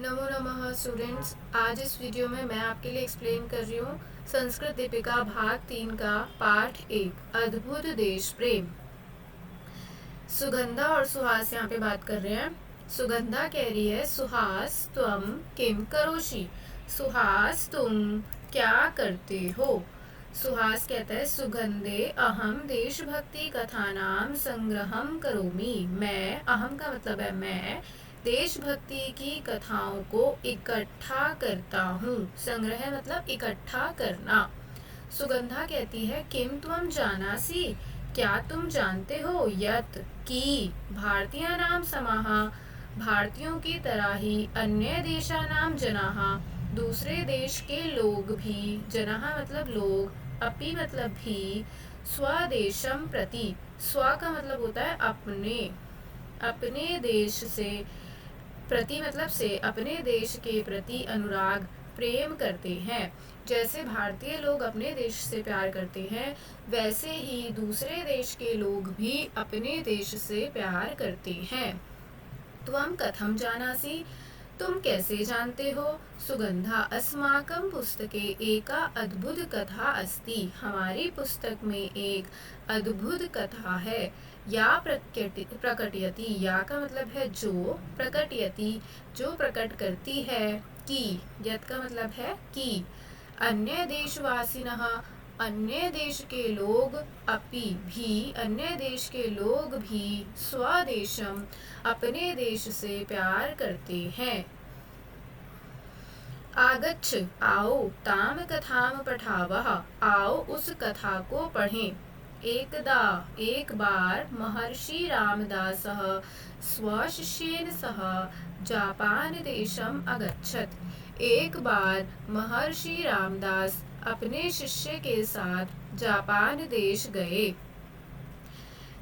नमो नमः स्टूडेंट्स। आज इस वीडियो में मैं आपके लिए एक्सप्लेन कर रही हूँ संस्कृत दीपिका भाग 3 का पाठ 1 अद्भुत देश प्रेम। सुगंधा और सुहास यहाँ पे बात कर रहे हैं। सुगंधा कह रही है सुहास तुम किम करोषि, सुहास तुम क्या करते हो। सुहास कहता है सुगंधे अहम देशभक्ति कथानाम संग्रहम करोमि, मैं, अहम का मतलब है मैं, देशभक्ति की कथाओं को इकट्ठा करता हूँ। संग्रह मतलब इकट्ठा करना। सुगंधा कहती है किम त्वम जानासि, क्या तुम जानते हो, यत कि भारतीय नाम समाहा, भारतीयों की तरह ही अन्य देशानाम जनाहा, दूसरे देश के लोग भी, जनाहा मतलब लोग, अपि मतलब भी, स्वदेशम प्रति, स्व का मतलब होता है अपने, अपने देश से, प्रति मतलब से, अपने देश के प्रति अनुराग प्रेम करते हैं। जैसे भारतीय लोग अपने देश से प्यार करते हैं, वैसे ही दूसरे देश के लोग भी अपने देश से प्यार करते हैं। त्वम कथम जानासि, तुम कैसे जानते हो। सुगंधा अस्माकं पुस्तके एका अद्भुत कथा अस्ति, हमारी पुस्तक में एक अद्भुत कथा है। या प्रकटयति, या का मतलब है जो, प्रकटयति जो प्रकट करती है, कि, यत का मतलब है कि, अन्य देशवासिनः अन्य देश के लोग, अपि भी अन्य देश के लोग भी, स्वदेशम अपने देश से प्यार करते हैं। आगच्छ आओ, ताम कथाम पठावः आओ उस कथा को पढ़ें। एकदा एक बार महर्षि रामदासः स्वशिष्येन सह जापान देशम अगच्छत्, एक बार महर्षि रामदास अपने शिष्य के साथ जापान देश गए।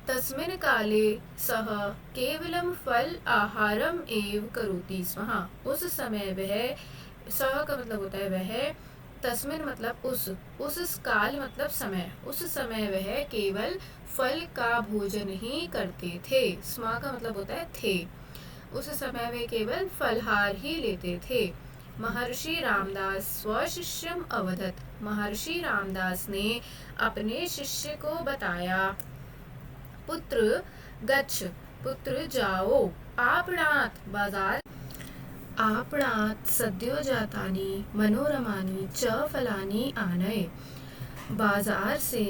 तस्मिन् काले सः केवलं फल आहारम एव करोति स्म, उस समय वह, सह का मतलब होता है वह, तस्मिन् मतलब उस काल मतलब समय, उस समय वह केवल फल का भोजन ही करते थे। स्म का मतलब होता है थे, उस समय वे केवल फलहार ही लेते थे। महर्षि रामदास स्वशिष्यम अवदत, महर्षि रामदास ने अपने शिष्य को बताया। पुत्र गच्छ, पुत्र जाओ, आपणात बाजार, आपणात सद्योजातानि मनोरमानि च फलानि आनय, बाजार से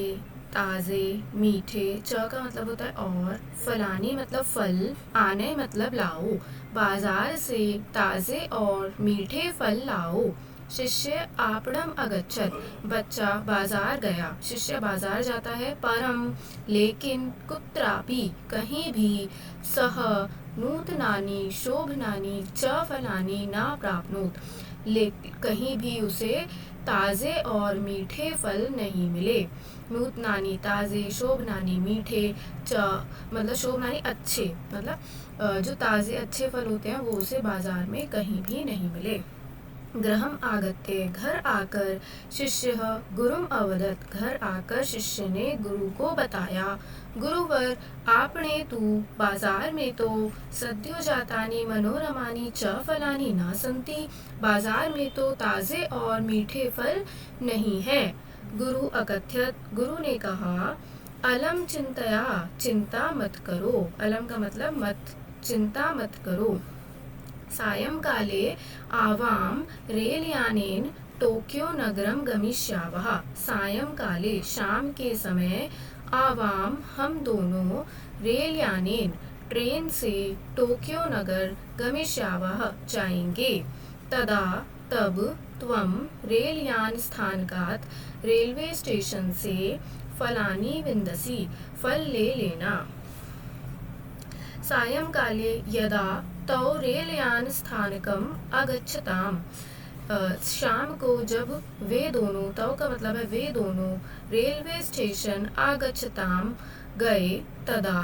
ताज़े मीठे, च का मतलब होता है और, फलानी मतलब फल, आने मतलब लाओ, बाजार से ताज़े और मीठे फल लाओ। शिष्य आपणम अगच्छत, बच्चा बाजार गया, शिष्य बाजार जाता है। परम लेकिन, कुत्रापि कहीं भी, सह नूतनानि शोभनानि च फलानि न प्राप्नोत, कहीं भी उसे ताज़े और मीठे फल नहीं मिले। नूतनानी ताज़े, शोभनानी मीठे, च मतलब शोभनानी अच्छे, मतलब जो ताज़े अच्छे फल होते हैं वो उसे बाजार में कहीं भी नहीं मिले। गृहम आगत्य, घर आकर, शिष्य गुरुम अवदत, घर आकर शिष्य ने गुरु को बताया। गुरुवर आपने तू, बाजार में तो, सद्योजातानि मनोरमानि च फलानि न सन्ति, बाजार में तो ताज़े और मीठे फल नहीं है। गुरु अकथ्यत, गुरु ने कहा। अलम चिंतया, चिंता मत करो, अलम का मतलब मत, चिंता मत करो। सायंकाले आवाम रेलयानेन टोक्यो नगरम गमिष्यावः, सायंकाले शाम के समय, आवाम हम दोनों, रेलयानेन ट्रेन से, टोक्यो नगर, गमिष्यावः जाएंगे। तदा तब, त्वम रेलयान स्थानकात, रेलवे स्टेशन से, फलानी विंदसी फल ले लेना। सायंकाले यदा तौ रेलयान स्थानकम अगच्छताम, शाम को जब वे दोनों, तौ का मतलब है वे दोनों, रेलवे स्टेशन आगच्छताम गए, तदा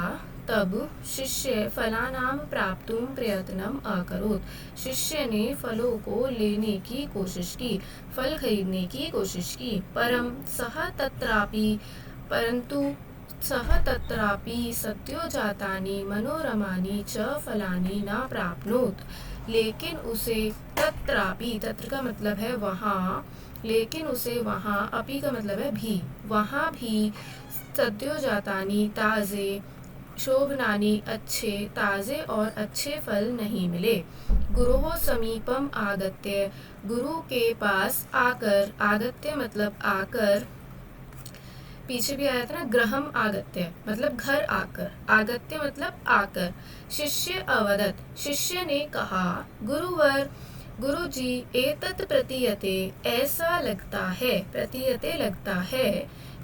तब, शिष्य फलानाम प्राप्तुम प्रयत्नम अकरोत्, शिष्य ने फलों को लेने की कोशिश की, फल खरीदने की कोशिश की। परम सह तत्रापि, परंतु सह तत्रापि सद्योजातानि मनोरमानि च फलानि न प्राप्नोत्, लेकिन उसे तत्रापि, तत्र का मतलब है वहाँ, लेकिन उसे वहाँ, अपि का मतलब है भी, वहाँ भी सद्योजातानि ताज़े, शोभनानि अच्छे, ताज़े और अच्छे फल नहीं मिले। गुरोः समीपम आगत्य, गुरु के पास आकर, आगत्य मतलब आकर, पीछे भी आया था ना ग्रहम आगत्य मतलब घर आकर, आगत्य मतलब आकर। शिष्य अवदत, शिष्य ने कहा, गुरुवर, गुरुजी, एतत् प्रतीयते, ऐसा लगता है, प्रतीयते लगता है,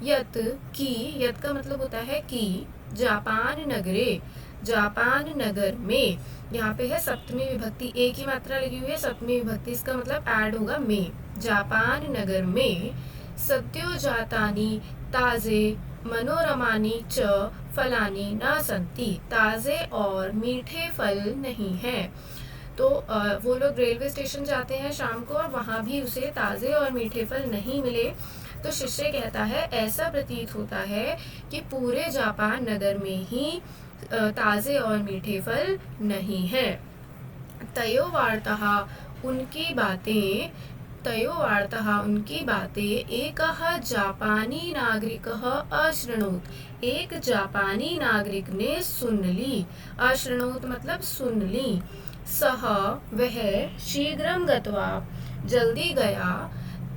यत की, यत का मतलब होता है कि, जापान नगरे, जापान नगर में, यहाँ पे है सप्तमी विभक्ति, एक ही मात्रा लगी हुई है, सप्तमी विभक्ति, इसका मतलब ऐड होगा में, जापान नगर में सद्योजातानि ताजे मनोरमानी च फलानी न संति, ताजे और मीठे फल नहीं हैं। तो वो लोग रेलवे स्टेशन जाते हैं शाम को और वहाँ भी उसे ताज़े और मीठे फल नहीं मिले। तो शिष्य कहता है ऐसा प्रतीत होता है कि पूरे जापान नगर में ही ताज़े और मीठे फल नहीं हैं। तयो वार्ताः, उनकी बातें, तयो वार्ताः उनकी बातें, एकः जापानी नागरिकः अशृणोत्, एक जापानी नागरिक ने सुन ली, अशृणोत् मतलब सुन ली, सः वह, शीघ्रं गत्वा जल्दी गया,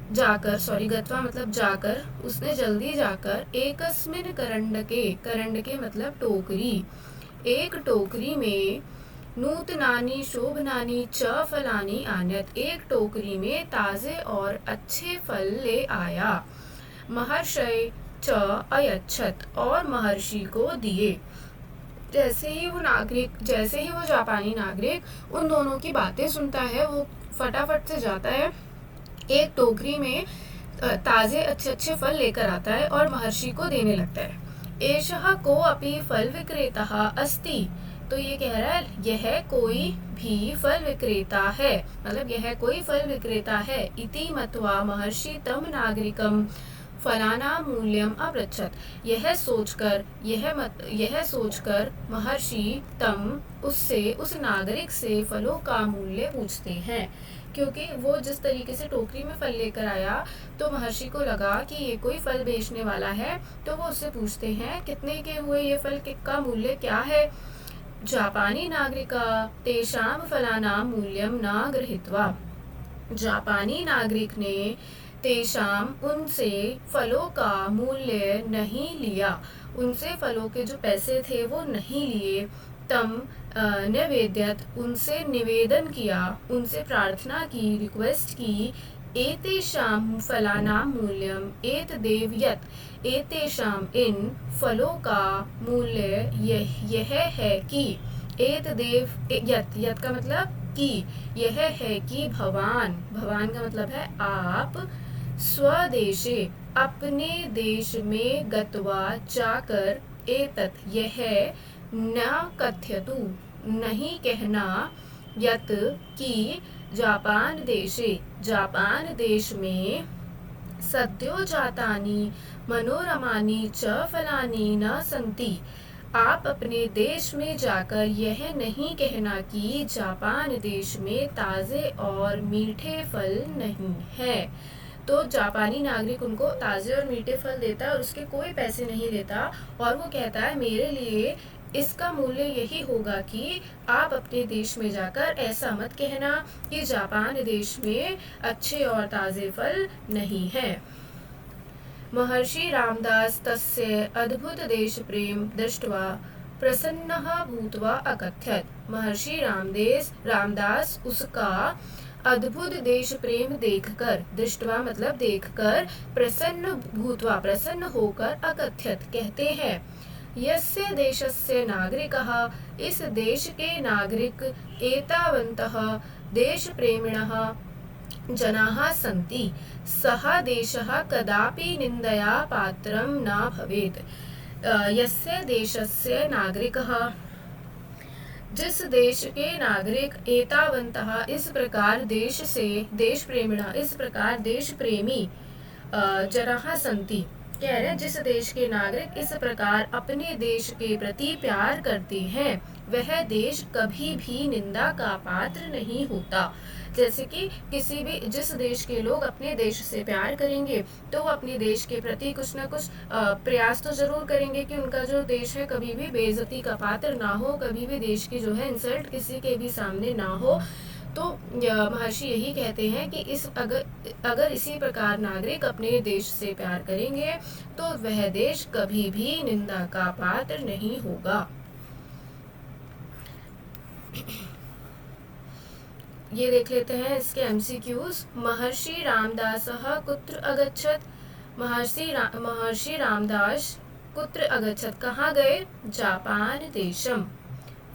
जाकर, सॉरी गत्वा मतलब जाकर, उसने जल्दी जाकर, एकस्मिन् करंडके, करंडके मतलब टोकरी, एक टोकरी में, नूतनानि शोभनानि च फलानि आन्यत, एक टोकरी में ताज़े और अच्छे फल ले आया, महर्षय च अयच्छत, और महर्षि को दिए। जैसे ही वो नागरिक, जैसे ही वो जापानी नागरिक उन दोनों की बातें सुनता है, वो फटाफट से जाता है, एक टोकरी में ताज़े अच्छे अच्छे फल लेकर आता है और महर्षि को देने लगता है। एषः को अपि फल विक्रेता अस्ति, तो ये कह रहा है यह कोई भी फल विक्रेता है, मतलब यह कोई फल विक्रेता है। इति मत्वा महर्षि तम नागरिकम फलाना मूल्यम अपृच्छत, यह सोचकर महर्षि तम, उससे, उस नागरिक से फलों का मूल्य पूछते हैं, क्योंकि वो जिस तरीके से टोकरी में फल लेकर आया तो महर्षि को लगा कि ये कोई फल बेचने वाला है, तो वो उससे पूछते हैं कितने के हुए ये फल, का मूल्य क्या है। जापानी नागरिका तेषां फलानां मूल्यं न गृहीत्वा, जापानी नागरिक ने तेषाम, उनसे, फलों का मूल्य नहीं लिया, उनसे फलों के जो पैसे थे वो नहीं लिए। तम निवेद्यत, उनसे निवेदन किया, उनसे प्रार्थना की, रिक्वेस्ट की, एतेषां फलानां मूल्यम एतदेव यत, एतेषां इन फलों का मूल्य यह है कि, एतदेव यत, यत का मतलब कि, यह है कि भवान, भवान का मतलब है आप, स्वदेशे, अपने देश में, गत्वा जाकर, एतत् यह, न कथ्यतु नहीं कहना, यत कि, जापान देशे, जापान देश में, सद्योजातानि मनोरमानि च फलानि न संति, आप अपने देश में जाकर यह नहीं कहना कि जापान देश में ताज़े और मीठे फल नहीं है। तो जापानी नागरिक उनको ताज़े और मीठे फल देता है और उसके कोई पैसे नहीं लेता, और वो कहता है मेरे लिए इसका मूल्य यही होगा कि आप अपने देश में जाकर ऐसा मत कहना कि जापान देश में अच्छे और ताज़े फल नहीं हैं। महर्षि रामदास तस्य अद्भुत देश प्रेम दृष्ट्वा प्रसन्नः भूत्वा अकथयत, महर्षि रामदास उसका अद्भुत देश प्रेम देखकर, दृष्टवा मतलब देखकर, प्रसन्न भूत्वा प्रसन्न होकर, अकथयत कहते हैं, यस्य देशस्य नागरिकः, इस देश के नागरिक, एतावन्तः देश प्रेमिणः जनाः सन्ति, सः देशः कदापि निन्दया पात्रं न भवेत्। यस्य देशस्य नागरिकः, जिस देश के नागरिक, एतावन्तः इस प्रकार, देश से, देश प्रेमिणः इस प्रकार देश प्रेमी, जनाः सन्ति कह रहे जिस देश के नागरिक इस प्रकार अपने देश के प्रति प्यार करते हैं, वह देश कभी भी निंदा का पात्र नहीं होता। जैसे कि किसी भी जिस देश के लोग अपने देश से प्यार करेंगे तो वो अपने देश के प्रति कुछ ना कुछ प्रयास तो जरूर करेंगे कि उनका जो देश है कभी भी बेइज्जती का पात्र ना हो, कभी भी देश की जो है इंसल्ट किसी के भी सामने ना हो। तो महर्षि यही कहते हैं कि इस अगर इसी प्रकार नागरिक अपने देश से प्यार करेंगे तो वह देश कभी भी निंदा का पात्र नहीं होगा। ये देख लेते हैं इसके एमसीक्यूज। महर्षि रामदासः कुत्र अगच्छत। महर्षि रामदास कुत्र अगच्छत, कहाँ गए? जापान देशम।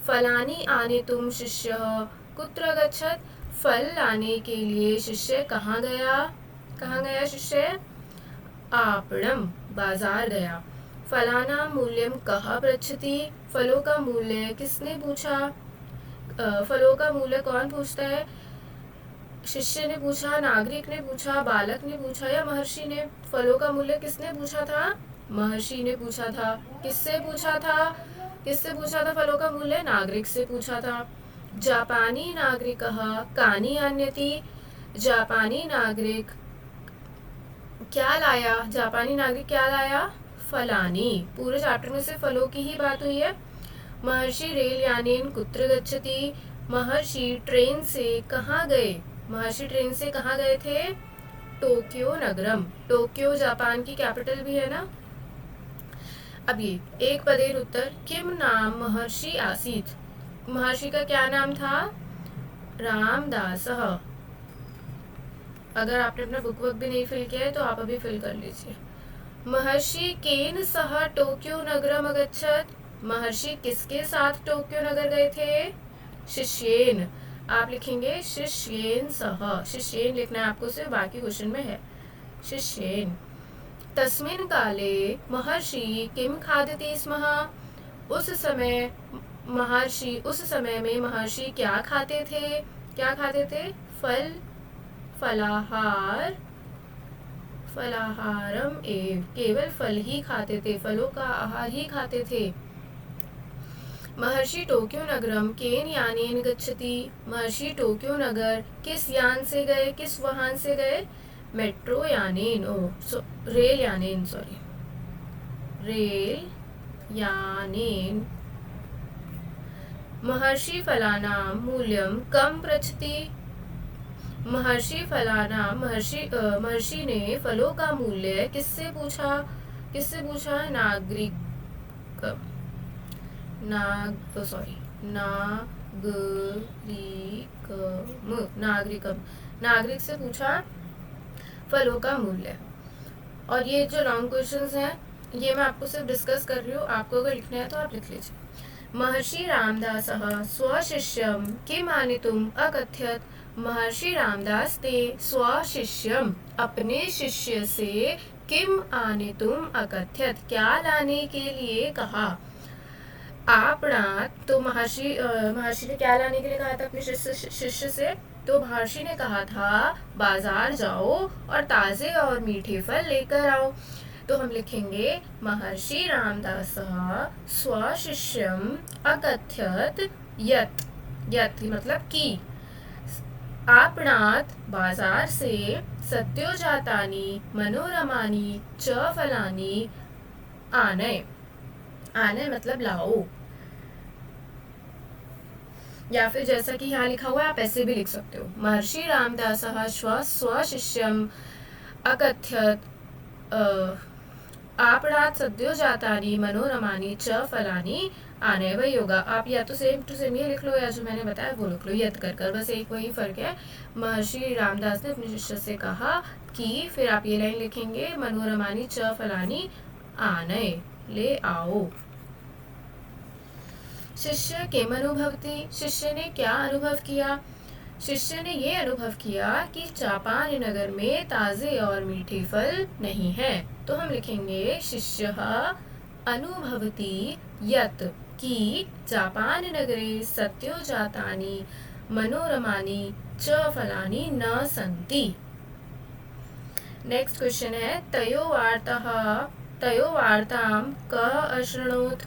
फलानि आनेतुं शिष्यः कुत्र अगच्छत। फल लाने के लिए शिष्य कहाँ गया? कहाँ गया शिष्य? आपणम, बाजार गया। फलाना मूल्यम कः पृच्छति। फलों का मूल्य किसने पूछा? फलों का मूल्य कौन पूछता है? शिष्य ने पूछा, नागरिक ने पूछा, बालक ने पूछा या महर्षि ने? फलों का मूल्य किसने पूछा था? महर्षि ने पूछा था। किससे पूछा था? किससे पूछा था फलों का मूल्य? नागरिक से पूछा था। जापानी नागरिकः कानि आन्यति। जापानी नागरिक क्या लाया? जापानी नागरिक क्या लाया? फलानी। पूरे चैप्टर में से फलों की ही बात हुई है। महर्षि रेल यानेन कुत्र गच्छति। महर्षि ट्रेन से कहाँ गए? महर्षि ट्रेन से कहाँ गए थे? टोक्यो नगरम। टोक्यो जापान की कैपिटल भी है ना। अब ये एक पदेर उत्तर। किम नाम महर्षि आसीत। महर्षि का क्या नाम था? रामदासः। अगर आपने अपना बुक वर्क भी नहीं फिल किया है तो आप अभी फिल कर लीजिए। महर्षि केन सह टोक्यो नगरम अगच्छत। महर्षि किसके साथ टोक्यो नगर गए थे? शिष्येन। आप लिखेंगे शिष्येन सह। शिष्येन लिखना है आपको, सिर्फ बाकी क्वेश्चन में है शिष्येन। तस्मिन् काले महर्षि किम खादति स्म। उस समय में महर्षि क्या खाते थे? क्या खाते थे? फल, फलाहार, फलाहारम एव। केवल फल ही खाते थे, फलों का आहार ही खाते थे। महर्षि टोक्यो नगरम केन यानेन गच्छति। महर्षि टोक्यो नगर किस यान से गए? किस वाहन से गए? मेट्रो यानेन, रेल यानेन, सॉरी, रेल यानेन। महर्षि फलानां मूल्यम कम पृच्छति। महर्षि फलानां, महर्षि ने फलों का मूल्य किससे पूछा? किससे पूछा? नागरिक, नागरिक से पूछा फलों का मूल्य। और ये जो लॉन्ग क्वेश्चंस हैं ये मैं आपको सिर्फ डिस्कस कर रही हूँ, आपको अगर लिखना है तो आप लिख लीजिए। महर्षि रामदासः स्वशिष्यं किम आनेतुम् अकथयत। महर्षि रामदास ने स्वशिष्यम, अपने शिष्य से, किम आनेतुम् अकथयत, क्या लाने के लिए कहा? आपणात, तो महर्षि ने क्या लाने के लिए कहा था अपने शिष्य से? तो महर्षि ने कहा था बाजार जाओ और ताजे और मीठे फल लेकर आओ। तो हम लिखेंगे महर्षि रामदासः स्वशिष्यम अकथयत यत्। यत् मतलब कि आपणात, बाजार से, सत्योजातानि मनोरमानि च फलानि आनय। आनय मतलब लाओ, या फिर जैसा कि यहाँ लिखा हुआ है आप ऐसे भी लिख सकते हो। महर्षि रामदासः स्वशिष्यम अकथयत आपणात सद्योजातानि मनोरमानि च फलानि आनय। वही होगा, आप या तो सेम टू सेम ये लिख लो या जो मैंने बताया वो लिख लो यत कर, बस एक वही फर्क है। महर्षि रामदास ने अपने शिष्य से कहा कि, फिर आप ये लाइन लिखेंगे मनोरमानि च फलानि आनय, ले आओ। शिष्य किम अनुभवति। शिष्य ने क्या अनुभव किया? शिष्य ने ये अनुभव किया कि जापान नगर में ताजे और मीठे फल नहीं है। तो हम लिखेंगे शिष्यः अनुभवति यत्, कि जापान नगरे सत्योजातानि मनोरमानि च फलानि न सन्ति। नेक्स्ट क्वेश्चन है तयो वार्तां कः अशृणोत्।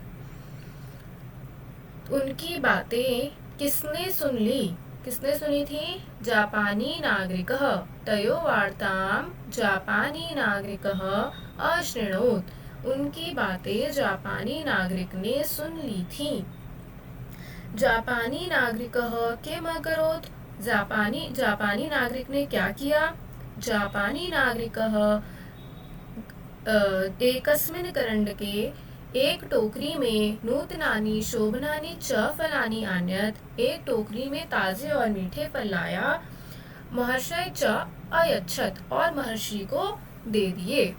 उनकी बातें किसने सुन ली? किसने सुनी थी? जापानी नागरिकः तयो वार्तां जापानी नागरिकः अशृणोत्। उनकी बातें जापानी नागरिक ने सुन ली थी। जापानी नागरिकः किम अकरोत्? जापानी नागरिक ने क्या किया? जापानी नागरिकः एकस्मिन् करण्डके एक टोकरी में नूतनानि शोभनानि च फलानि आन्यत्। एक टोकरी में ताजे और मीठे फल लाया। महर्षय च अयच्छत् और महर्षि को दे दिए।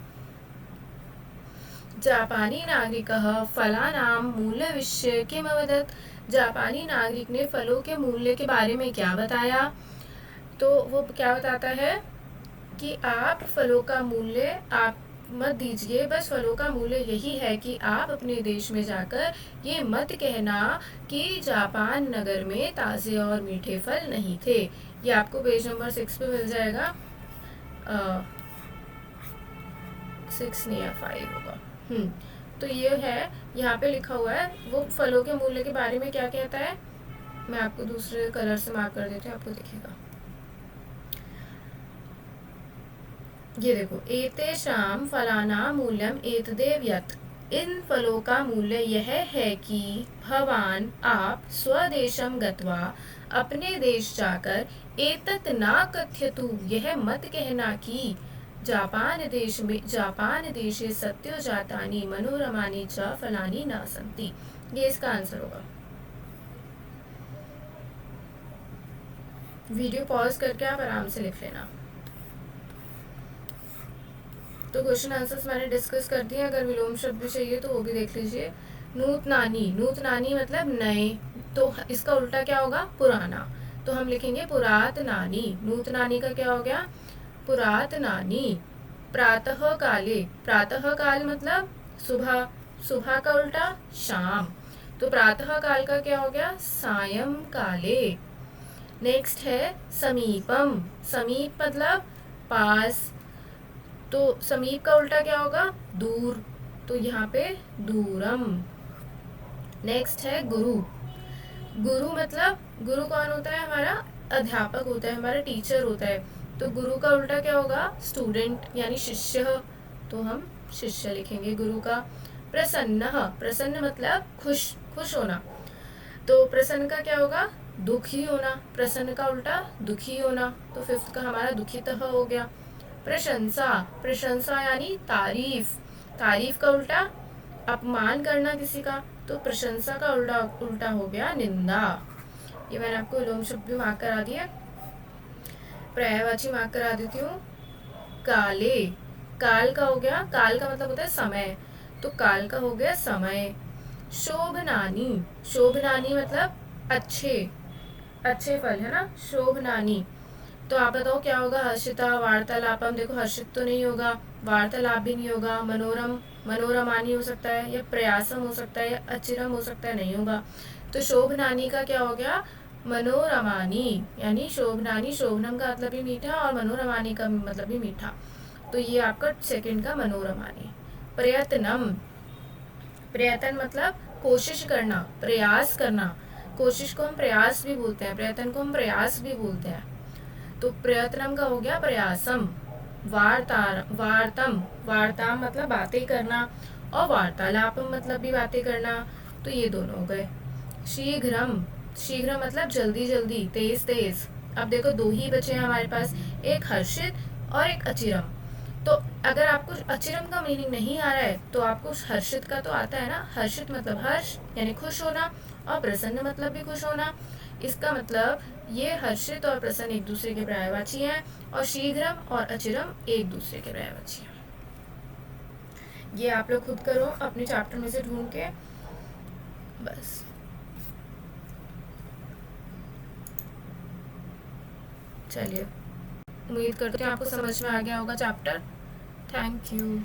जापानी नागरिकः फलानां मूल्यविषये किम् अवदत्? जापानी नागरिक ने फलों के मूल्य के बारे में क्या बताया? तो वो क्या बताता है कि आप फलों का मूल्य आप मत दीजिए, बस फलों का मूल्य यही है कि आप अपने देश में जाकर ये मत कहना कि जापान नगर में ताज़े और मीठे फल नहीं थे। ये आपको पेज नंबर 6 पे मिल जाएगा। 6 नहीं है 5 होगा। तो ये है, यहाँ पे लिखा हुआ है वो फलों के मूल्य के बारे में क्या कहता है। मैं आपको दूसरे कलर से मार्क कर देती हूँ, आपको दिखेगा। ये देखो, एतेषां फलानां मूल्यम एतदेव यत्। इन फलों का मूल्य यह है कि भवान आप स्वदेशम गत्वा अपने देश जाकर एतत् न कथ्यतु यह मत कहना कि जापान देशे सत्योजातानि मनोरमानि च फलानि न सन्ति। ये इसका आंसर होगा। वीडियो पॉज करके आप आराम से लिख लेना। तो क्वेश्चन आंसर्स मैंने डिस्कस कर दिए। अगर विलोम शब्द भी चाहिए तो वो भी देख लीजिए। नूतनानी मतलब नए, तो इसका उल्टा क्या होगा? पुराना। तो हम लिखेंगे पुरातनानी। नूतनानी का क्या हो गया? पुरातनानी। प्रातः काल मतलब सुबह, सुबह का उल्टा शाम, तो प्रातः काल का क्या हो गया? सायं काले। नेक्स्ट है समीपम। समीप मतलब पास, तो समीप का उल्टा क्या होगा? दूर, तो यहाँ पे दूरम। नेक्स्ट है गुरु। गुरु मतलब गुरु कौन होता है? हमारा अध्यापक होता है, हमारा टीचर होता है। तो गुरु का उल्टा क्या होगा? स्टूडेंट यानी शिष्य, तो हम शिष्य लिखेंगे गुरु का। प्रसन्न मतलब खुश, खुश होना, तो प्रसन्न का क्या होगा? दुखी होना। प्रसन्न का उल्टा दुखी होना, तो फिफ्थ का हमारा दुखितः हो गया। प्रशंसा यानी तारीफ, तारीफ का उल्टा अपमान करना किसी का, तो प्रशंसा का उल्टा हो गया निंदा। ये मैंने आपको विलोम शब्द भी मार्क करा दिया। पर्यायवाची मार्क करा देती हूँ। काले, काल का हो गया, काल का मतलब होता है समय, तो काल का हो गया समय। शोभनानी मतलब अच्छे फल है ना, शोभनानी। तो आप बताओ क्या होगा? हर्षिता, वार्तालापम। देखो हर्षित तो नहीं होगा, वार्तालाप भी नहीं होगा। मनोरमानी हो सकता है, या प्रयासम हो सकता है, या अचिरम हो सकता है, नहीं होगा। तो शोभनानी का क्या हो गया? मनोरमानी, यानी शोभनानी, शोभनम का मतलब भी मीठा और मनोरमानी का मतलब भी मीठा, तो ये आपका सेकंड का मनोरमानी। प्रयत्न मतलब कोशिश करना, प्रयास करना। कोशिश को हम प्रयास भी बोलते हैं, प्रयत्न को हम प्रयास भी बोलते हैं। तो प्रयत्नम का हो गया प्रयासम। वार्ताम मतलब बातें करना, और वार्तालापम मतलब भी बातें करना, तो ये दोनों हो गए। शीघ्रम मतलब जल्दी, तेज। अब देखो दो ही बचे हैं हमारे पास, एक हर्षित और एक अचिरम। तो अगर आपको अचिरम का मीनिंग नहीं आ रहा है तो आपको हर्षित का तो आता है ना। हर्षित मतलब हर्ष यानी खुश होना, और प्रसन्न मतलब भी खुश होना। इसका मतलब ये हर्षित और प्रसन्न एक दूसरे के पर्यायवाची हैं, और शीघ्रम और अचिरम एक दूसरे के पर्यायवाची हैं। ये आप लोग खुद करो अपने चैप्टर में से ढूंढ के, बस। चलिए, उम्मीद करते हैं आपको समझ में आ गया होगा चैप्टर। Thank you.